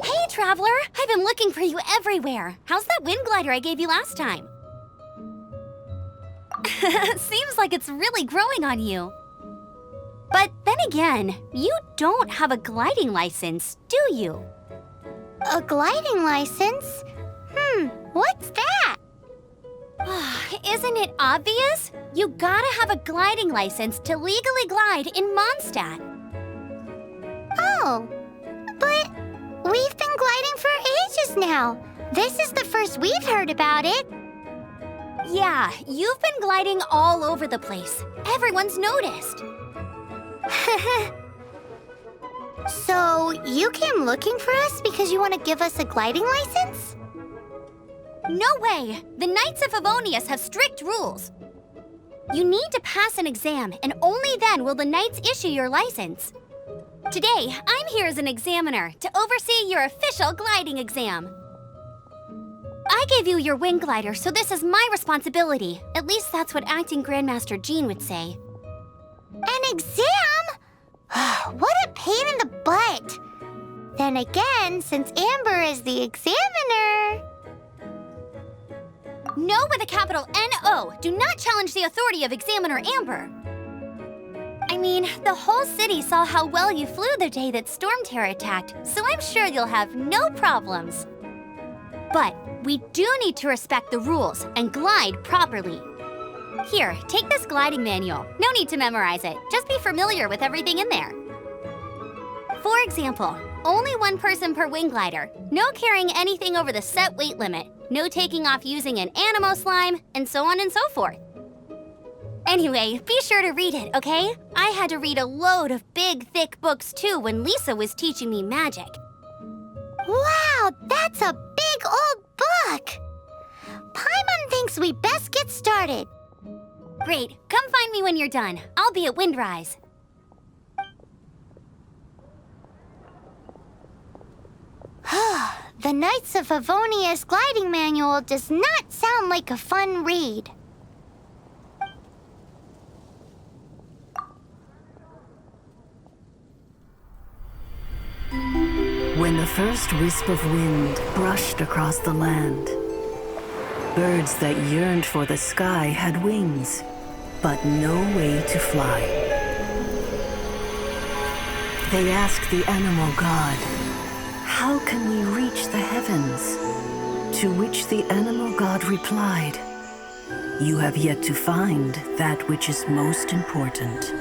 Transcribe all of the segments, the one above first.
Hey, Traveler! I've been looking for you everywhere. How's that wind glider I gave you last time? Seems like it's really growing on you. But then again, you don't have a gliding license, do you? A gliding license? What's that? Isn't it obvious? You gotta have a gliding license to legally glide in Mondstadt. Oh, but we've been gliding for ages now. This is the first we've heard about it. Yeah, you've been gliding all over the place. Everyone's noticed. So, you came looking for us because you want to give us a gliding license? No way! The Knights of Favonius have strict rules. You need to pass an exam, and only then will the Knights issue your license. Today, I'm here as an examiner to oversee your official gliding exam. I gave you your wing glider, so this is my responsibility. At least that's what Acting Grandmaster Jean would say. An exam? What a pain in the butt! Then again, since Amber is the examiner... No with a capital N-O. Do not challenge the authority of Examiner Amber. I mean, the whole city saw how well you flew the day that Storm Terror attacked, so I'm sure you'll have no problems. But we do need to respect the rules and glide properly. Here, take this gliding manual. No need to memorize it. Just be familiar with everything in there. For example, only one person per wing glider. No carrying anything over the set weight limit. No taking off using an animo slime, and so on and so forth. Anyway, be sure to read it, okay? I had to read a load of big, thick books too when Lisa was teaching me magic. Wow, that's a big old book! Paimon thinks we best get started. Great, come find me when you're done. I'll be at Windrise. The Knights of Favonius gliding manual does not sound like a fun read. When the first wisp of wind brushed across the land, birds that yearned for the sky had wings, but no way to fly. They asked the animal god, "How can we reach the heavens?" To which the animal god replied, "You have yet to find that which is most important."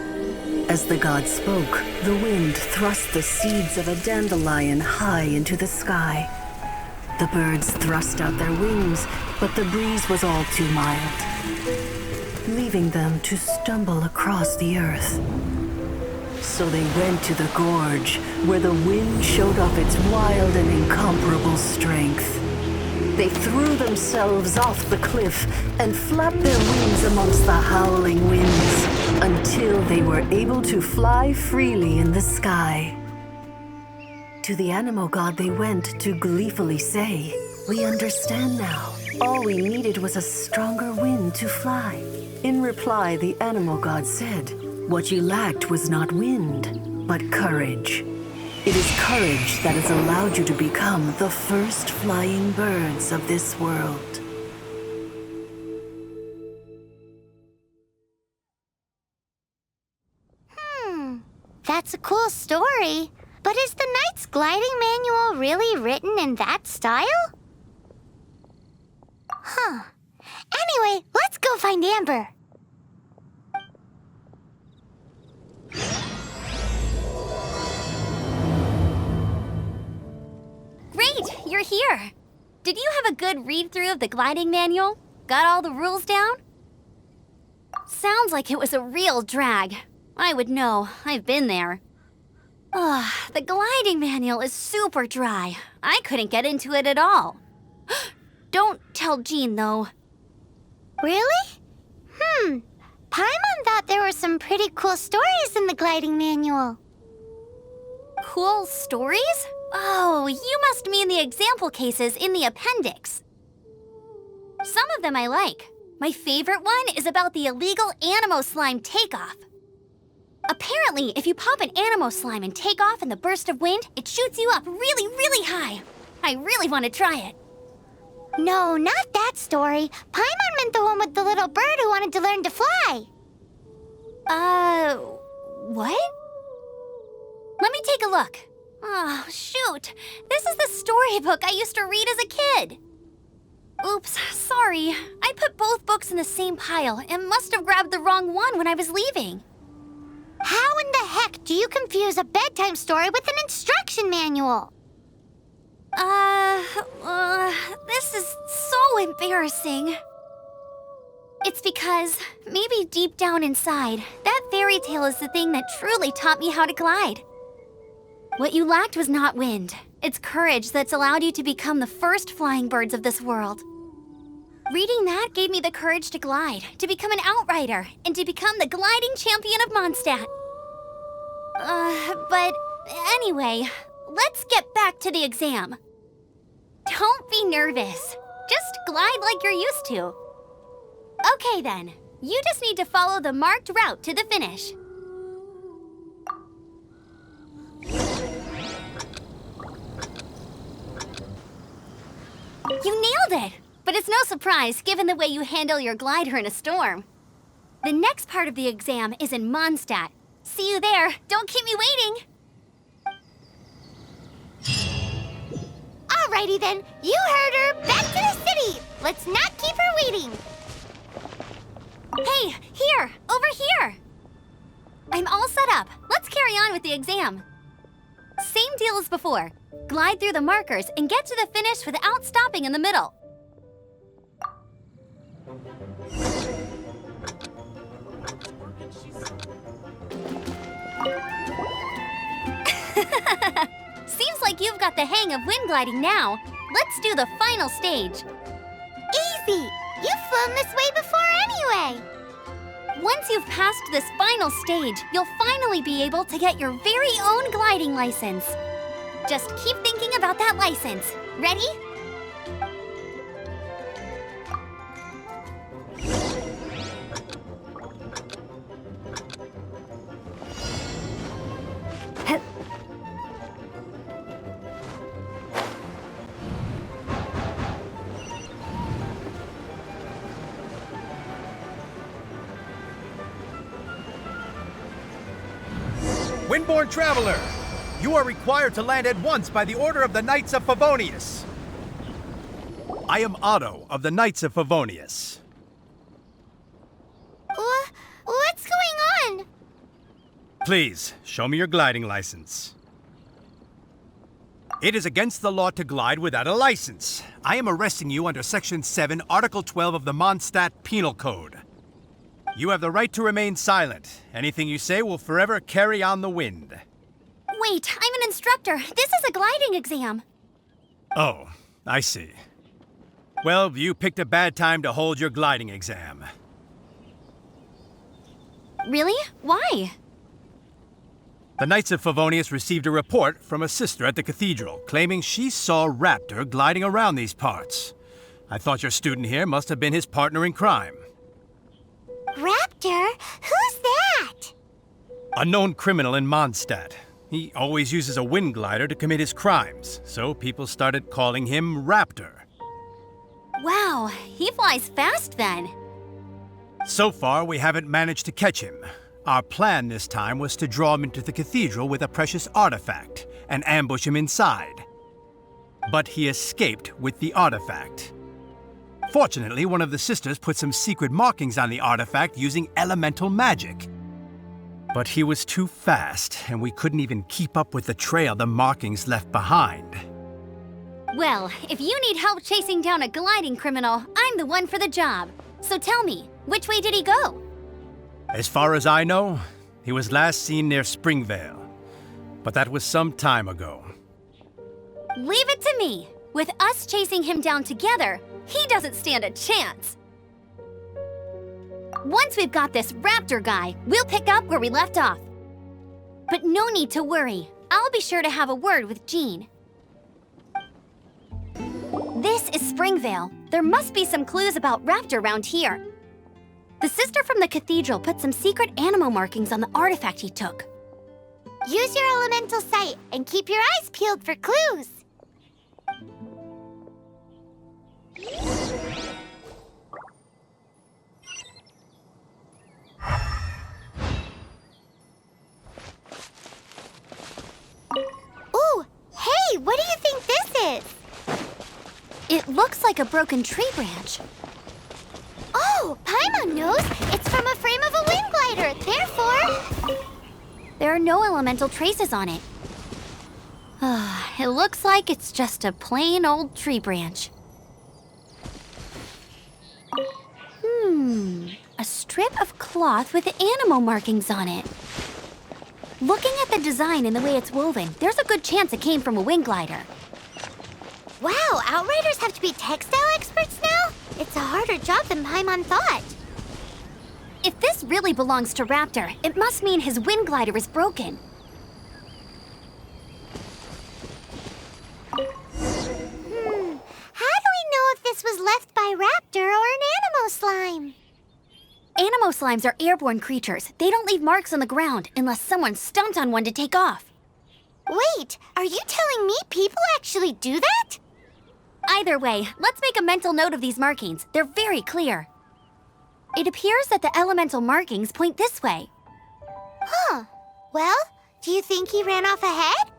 As the god spoke, the wind thrust the seeds of a dandelion high into the sky. The birds thrust out their wings, but the breeze was all too mild, leaving them to stumble across the earth. So they went to the gorge, where the wind showed off its wild and incomparable strength. They threw themselves off the cliff and flapped their wings amongst the howling winds until they were able to fly freely in the sky. To the animal god they went to gleefully say, "We understand now. All we needed was a stronger wind to fly." In reply, the animal god said, "What you lacked was not wind, but courage. It is courage that has allowed you to become the first flying birds of this world." That's a cool story. But is the Knight's gliding manual really written in that style? Anyway, let's go find Amber. Great, you're here. Did you have a good read-through of the gliding manual? Got all the rules down? Sounds like it was a real drag. I would know. I've been there. The gliding manual is super dry. I couldn't get into it at all. Don't tell Jean, though. Really? Paimon thought there were some pretty cool stories in the gliding manual. Cool stories? Oh, you must mean the example cases in the appendix. Some of them I like. My favorite one is about the illegal animo slime takeoff. Apparently, if you pop an animo slime and take off in the burst of wind, it shoots you up really, really high. I really want to try it. No, not that story. Paimon meant the one with the little bird who wanted to learn to fly. What? Let me take a look. Oh, shoot. This is the storybook I used to read as a kid. Oops, sorry. I put both books in the same pile and must have grabbed the wrong one when I was leaving. How in the heck do you confuse a bedtime story with an instruction manual? This is so embarrassing. It's because, maybe deep down inside, that fairy tale is the thing that truly taught me how to glide. What you lacked was not wind. It's courage that's allowed you to become the first flying birds of this world. Reading that gave me the courage to glide, to become an outrider, and to become the gliding champion of Mondstadt. But anyway, let's get back to the exam. Don't be nervous. Just glide like you're used to. Okay then, you just need to follow the marked route to the finish. You nailed it! But it's no surprise given the way you handle your glider in a storm. The next part of the exam is in Mondstadt. See you there. Don't keep me waiting. Alrighty then, you heard her. Back to the city. Let's not keep her waiting. Hey, here, over here. I'm all set up. Let's carry on with the exam. Same deal as before. Glide through the markers and get to the finish without stopping in the middle. Seems like you've got the hang of wind gliding now. Let's do the final stage. Easy. You've flown this way before anyway. Once you've passed this final stage, you'll finally be able to get your very own gliding license. Just keep thinking about that license. Ready? Windborne Traveler, you are required to land at once by the order of the Knights of Favonius. I am Otto of the Knights of Favonius. What's going on? Please, show me your gliding license. It is against the law to glide without a license. I am arresting you under Section 7, Article 12 of the Mondstadt Penal Code. You have the right to remain silent. Anything you say will forever carry on the wind. Wait, I'm an instructor. This is a gliding exam. Oh, I see. Well, you picked a bad time to hold your gliding exam. Really? Why? The Knights of Favonius received a report from a sister at the cathedral claiming she saw Raptor gliding around these parts. I thought your student here must have been his partner in crime. Raptor? Who's that? A known criminal in Mondstadt. He always uses a wind glider to commit his crimes, so people started calling him Raptor. Wow, he flies fast then. So far, we haven't managed to catch him. Our plan this time was to draw him into the cathedral with a precious artifact and ambush him inside. But he escaped with the artifact. Fortunately, one of the sisters put some secret markings on the artifact using elemental magic. But he was too fast, and we couldn't even keep up with the trail the markings left behind. Well, if you need help chasing down a gliding criminal, I'm the one for the job. So tell me, which way did he go? As far as I know, he was last seen near Springvale. But that was some time ago. Leave it to me. With us chasing him down together, he doesn't stand a chance. Once we've got this Raptor guy, we'll pick up where we left off. But no need to worry. I'll be sure to have a word with Jean. This is Springvale. There must be some clues about Raptor around here. The sister from the cathedral put some secret animal markings on the artifact he took. Use your elemental sight and keep your eyes peeled for clues. Ooh, hey, what do you think this is? It looks like a broken tree branch. Oh, Paimon knows. It's from a frame of a wind glider. Therefore, There are no elemental traces on it. It looks like it's just a plain old tree branch. A strip of cloth with animal markings on it. Looking at the design and the way it's woven, there's a good chance it came from a wind glider. wow, Outriders have to be textile experts now? It's a harder job than Paimon thought. If this really belongs to Raptor, it must mean his wind glider is broken. How do we know if this was left by Raptor or an Animo slime? Animo slimes are airborne creatures. They don't leave marks on the ground unless someone stomps on one to take off. Wait, are you telling me people actually do that? Either way, let's make a mental note of these markings. They're very clear. It appears that the elemental markings point this way. Huh. Well, do you think he ran off ahead?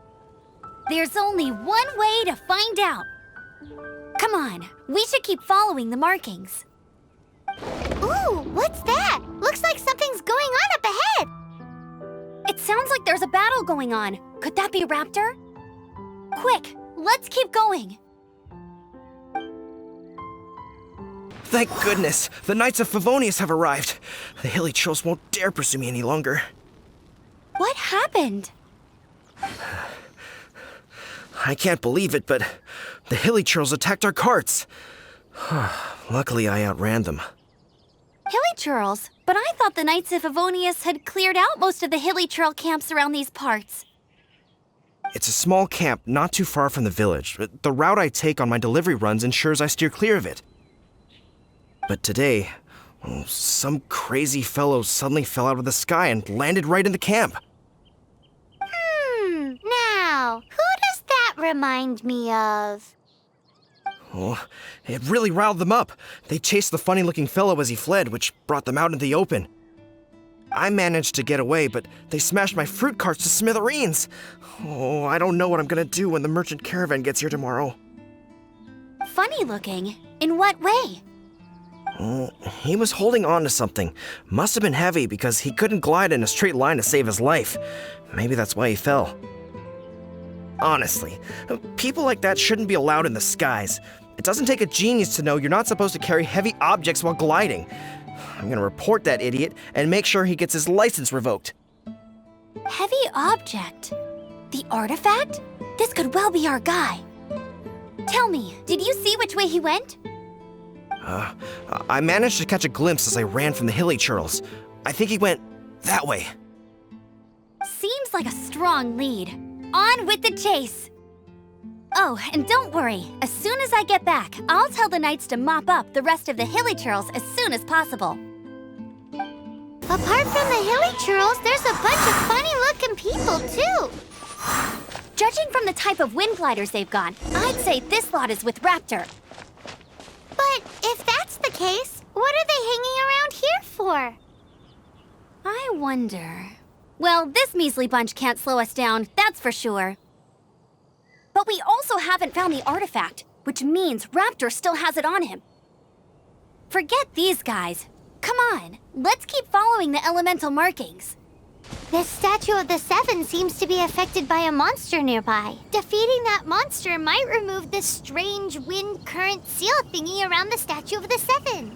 There's only one way to find out. Come on, we should keep following the markings. Ooh, what's that? Looks like something's going on up ahead. It sounds like there's a battle going on. Could that be Raptor? Quick, let's keep going. Thank goodness, the Knights of Favonius have arrived. The hilly trolls won't dare pursue me any longer. What happened? I can't believe it, but the hilly trolls attacked our carts. Luckily, I outran them. Hilly churls? But I thought the Knights of Favonius had cleared out most of the hilly churl camps around these parts. It's a small camp not too far from the village. The route I take on my delivery runs ensures I steer clear of it. But today, some crazy fellow suddenly fell out of the sky and landed right in the camp. Now, who does that remind me of? Oh, it really riled them up. They chased the funny-looking fellow as he fled, which brought them out in the open. I managed to get away, but they smashed my fruit carts to smithereens. Oh, I don't know what I'm gonna do when the merchant caravan gets here tomorrow. Funny looking? In what way? Oh, he was holding on to something. Must have been heavy because he couldn't glide in a straight line to save his life. Maybe that's why he fell. Honestly, people like that shouldn't be allowed in the skies. It doesn't take a genius to know you're not supposed to carry heavy objects while gliding. I'm gonna report that idiot and make sure he gets his license revoked. Heavy object? The artifact? This could well be our guy. Tell me, did you see which way he went? I managed to catch a glimpse as I ran from the hilly churls. I think he went that way. Seems like a strong lead. On with the chase! Oh, and don't worry. As soon as I get back, I'll tell the knights to mop up the rest of the hilly churls as soon as possible. Apart from the hilly churls, there's a bunch of funny-looking people, too. Judging from the type of wind gliders they've got, I'd say this lot is with Raptor. But if that's the case, what are they hanging around here for? I wonder... Well, this measly bunch can't slow us down, that's for sure. But we also haven't found the artifact, which means Raptor still has it on him. Forget these guys. Come on, let's keep following the elemental markings. This statue of the Seven seems to be affected by a monster nearby. Defeating that monster might remove this strange wind current seal thingy around the statue of the Seven.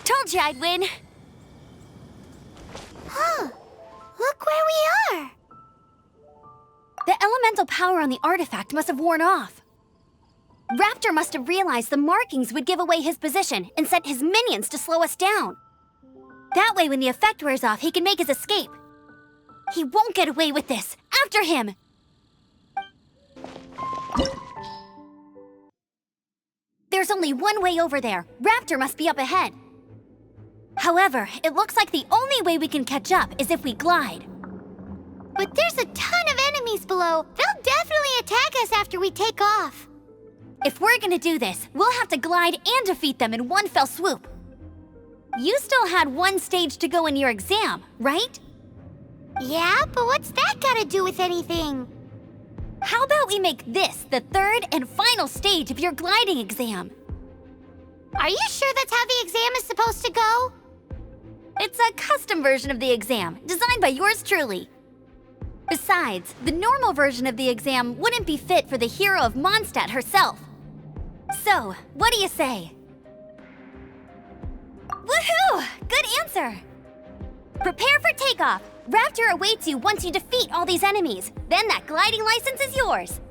Told you I'd win. Huh. Look where we are. The elemental power on the artifact must have worn off. Raptor must have realized the markings would give away his position and sent his minions to slow us down. That way, when the effect wears off, he can make his escape. He won't get away with this. After him! there's only one way over there. Raptor must be up ahead. However, it looks like the only way we can catch up is if we glide. But there's a ton of enemies below. They'll definitely attack us after we take off. If we're gonna do this, we'll have to glide and defeat them in one fell swoop. You still had one stage to go in your exam, right? Yeah, but what's that gotta do with anything? How about we make this the third and final stage of your gliding exam? Are you sure that's how the exam is supposed to go? It's a custom version of the exam, designed by yours truly. Besides, the normal version of the exam wouldn't be fit for the hero of Mondstadt herself. So, what do you say? Woohoo! Good answer! Prepare for takeoff. Raptor awaits you once you defeat all these enemies. Then that gliding license is yours.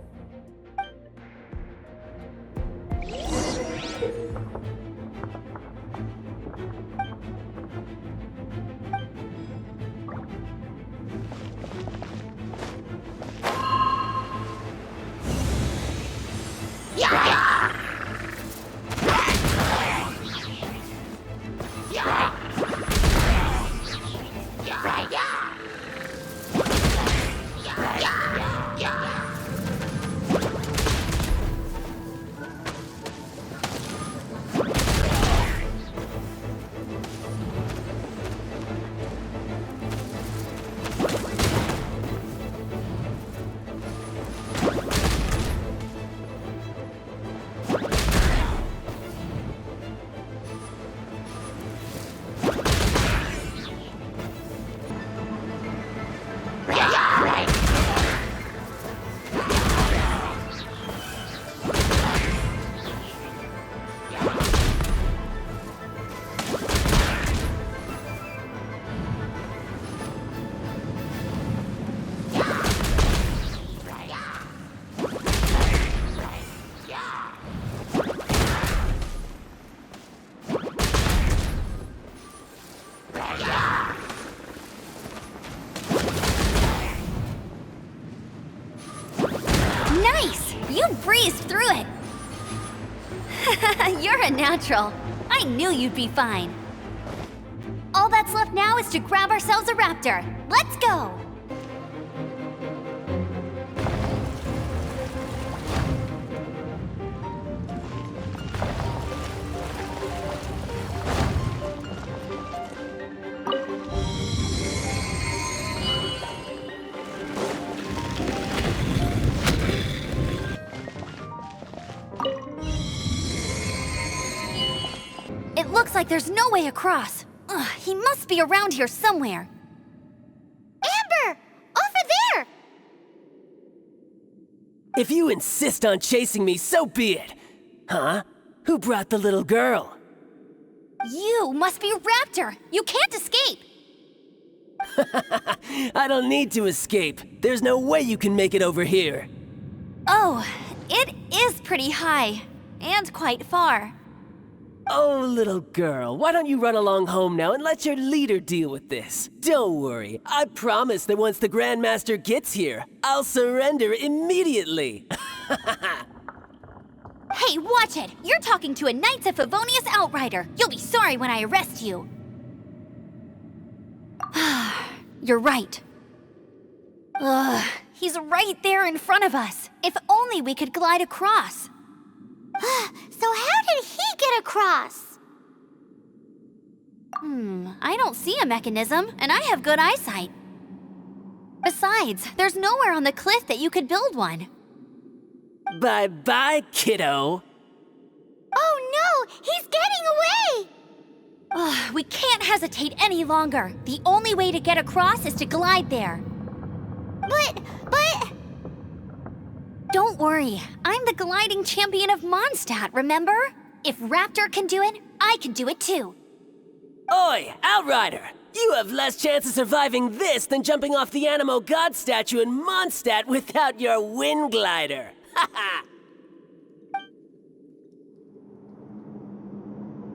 Breezed through it. You're a natural. I knew you'd be fine. All that's left now is to grab ourselves a raptor. Let's go! It looks like there's no way across. Ugh, he must be around here somewhere. Amber! Over there! If you insist on chasing me, so be it. Huh? Who brought the little girl? You must be a raptor. You can't escape. I don't need to escape. There's no way you can make it over here. Oh, it is pretty high. And quite far. Oh, little girl, why don't you run along home now and let your leader deal with this? Don't worry, I promise that once the Grandmaster gets here, I'll surrender immediately. Hey, watch it! You're talking to a Knights of Favonius outrider. You'll be sorry when I arrest you. You're right. Ugh, he's right there in front of us. If only we could glide across. So how did he get across? I don't see a mechanism, and I have good eyesight. Besides, there's nowhere on the cliff that you could build one. Bye-bye, kiddo. Oh no, he's getting away! Ugh, we can't hesitate any longer. The only way to get across is to glide there. But... Don't worry, I'm the gliding champion of Mondstadt, remember? If Raptor can do it, I can do it too. Oi, Outrider! You have less chance of surviving this than jumping off the Animo God statue in Mondstadt without your wind glider. Haha!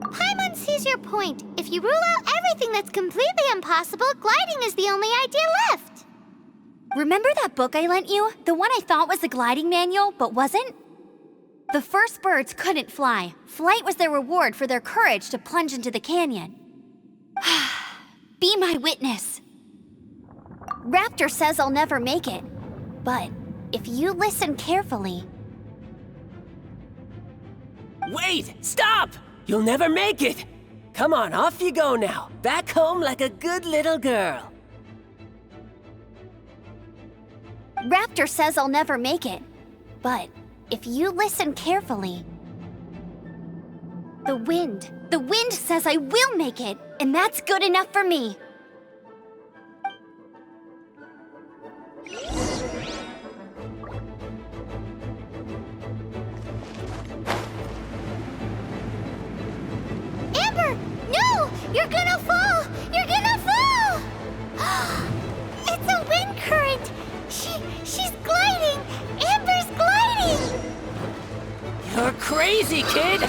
Paimon sees your point. If you rule out everything that's completely impossible, gliding is the only idea left. Remember that book I lent you? The one I thought was the gliding manual, but wasn't? The first birds couldn't fly. Flight was their reward for their courage to plunge into the canyon. Be my witness. Raptor says I'll never make it. But if you listen carefully... Wait! Stop! You'll never make it! Come on, off you go now. Back home like a good little girl. Raptor says I'll never make it. But if you listen carefully... The wind says I will make it, and that's good enough for me. Amber! No! You're gonna fall! You're gonna fall! It's a wind current! She's gliding! Amber's gliding! You're crazy, kid!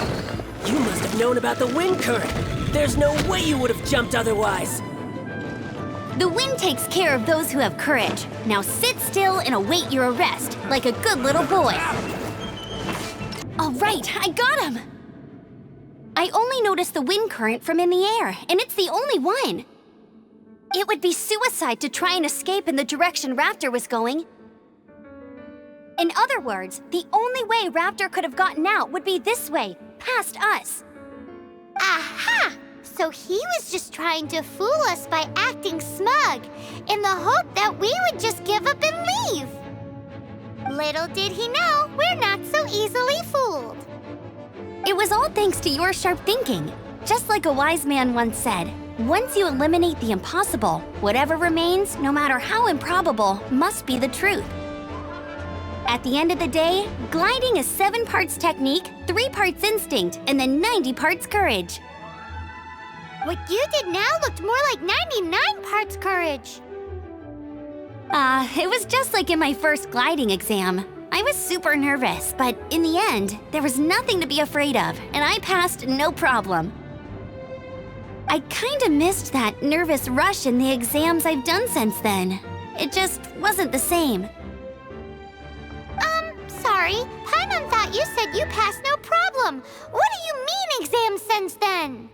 You must have known about the wind current. There's no way you would have jumped otherwise. The wind takes care of those who have courage. Now sit still and await your arrest, like a good little boy. All right, I got him! I only noticed the wind current from in the air, and it's the only one. It would be suicide to try and escape in the direction Raptor was going. In other words, the only way Raptor could have gotten out would be this way, past us. Aha! So he was just trying to fool us by acting smug, in the hope that we would just give up and leave. Little did he know, we're not so easily fooled. It was all thanks to your sharp thinking. Just like a wise man once said, once you eliminate the impossible, whatever remains, no matter how improbable, must be the truth. At the end of the day, gliding is 7 parts technique, 3 parts instinct, and then 90 parts courage. What you did now looked more like 99 parts courage. It was just like in my first gliding exam. I was super nervous, but in the end, there was nothing to be afraid of, and I passed no problem. I kinda missed that nervous rush in the exams I've done since then. It just wasn't the same. Sorry, Paimon thought you said you passed no problem. What do you mean exams since then?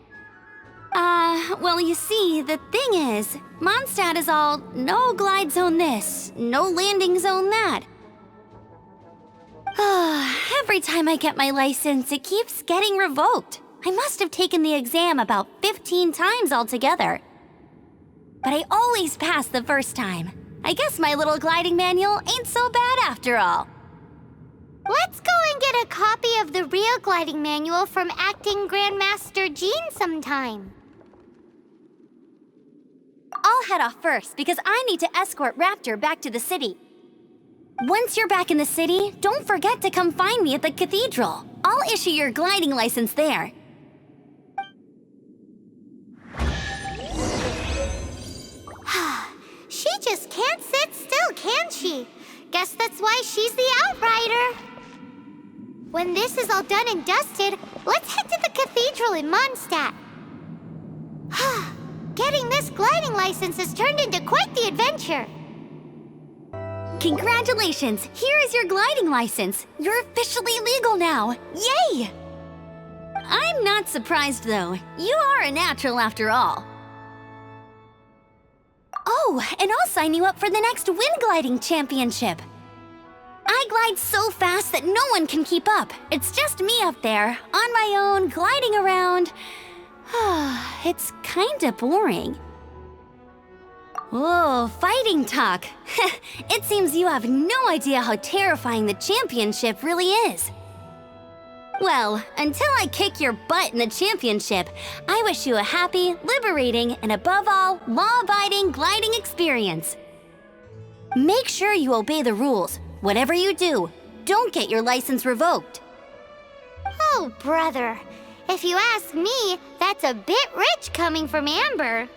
Well, you see, the thing is, Mondstadt is all no glide zone this, no landing zone that. Every time I get my license, it keeps getting revoked. I must have taken the exam about 15 times altogether. But I always pass the first time. I guess my little gliding manual ain't so bad after all. Let's go and get a copy of the real gliding manual from Acting Grandmaster Jean sometime. I'll head off first because I need to escort Raptor back to the city. Once you're back in the city, don't forget to come find me at the cathedral. I'll issue your gliding license there. She just can't sit still, can she? Guess that's why she's the Outrider. When this is all done and dusted, let's head to the cathedral in Mondstadt. Getting this gliding license has turned into quite the adventure. Congratulations! Here is your gliding license. You're officially legal now. Yay! I'm not surprised, though. You are a natural after all. Oh, and I'll sign you up for the next wind gliding championship. I glide so fast that no one can keep up. It's just me up there, on my own, gliding around. It's kinda boring. Whoa, fighting talk. It seems you have no idea how terrifying the championship really is. Well, until I kick your butt in the championship, I wish you a happy, liberating, and above all, law-abiding gliding experience. Make sure you obey the rules. Whatever you do, don't get your license revoked. Oh, brother. If you ask me, that's a bit rich coming from Amber.